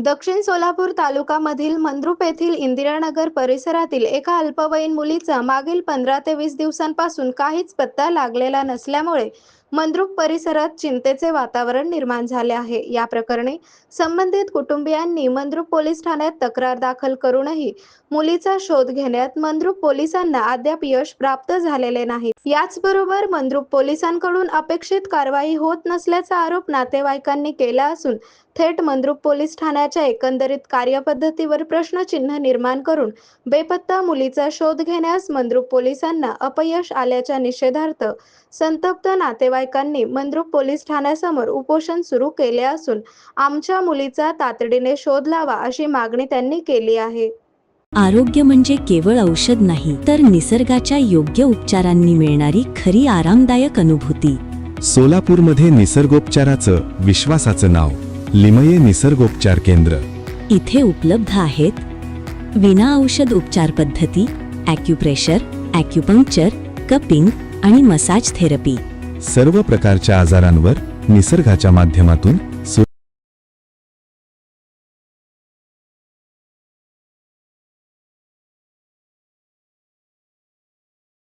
दक्षिण सोलापूर तालुक्यामधील मंद्रुप येथील इंदिरानगर परिसरातील एका अल्पवयीन मुलीचा मागील 15 ते 20 दिवसांपासून काहीच पत्ता लागलेला नसल्यामुळे मंद्रुप परिसरात चिंतेचे वातावरण निर्माण झाले आहे। या प्रकरणी संबंधित कुटुंबियांनी मंद्रुप पोलीस ठाण्यात तक्रार दाखल करूनही मुलीचा शोध घेण्यात मंद्रुप पोलिसांना अद्याप यश प्राप्त झालेले नाही। याचबरोबर मंद्रुप पोलिसांकडून अपेक्षित कारवाई होत नसल्याचा आरोप नातेवाईकांनी केला असून थेट मंद्रुप पोलीस ठाण्याच्या एकंदरीत कार्यपद्धतीवर प्रश्नचिन्ह निर्माण करून बेपत्ता मुलीचा शोध घेण्यास मंद्रुप पोलिसांना अपयश आल्याच्या निषेधार्थ संतप्त नातेवाईकांनी मंद्रुप पोलीस ठाण्यासमोर उपोषण सुरू केले असून आमच्या मुलीचा तातडीने शोध लावा अशी मागणी त्यांनी केली आहे। आरोग्य म्हणजे केवळ औषध नाही, तर निसर्गाच्या योग्य उपचारांनी मिळणारी खरी आरामदायक अनुभूती। सोलापूरमध्ये निसर्गोपचाराचं विश्वासाचं नाव लिमये निसर्गोपचार केंद्र। इथे उपलब्ध आहेत विना औषध उपचार पद्धती, ॲक्युप्रेशर, ॲक्युपंक्चर, कपिंग आणि मसाज थेरपी। सर्व प्रकारच्या आजारांवर निसर्गाच्या माध्यमातून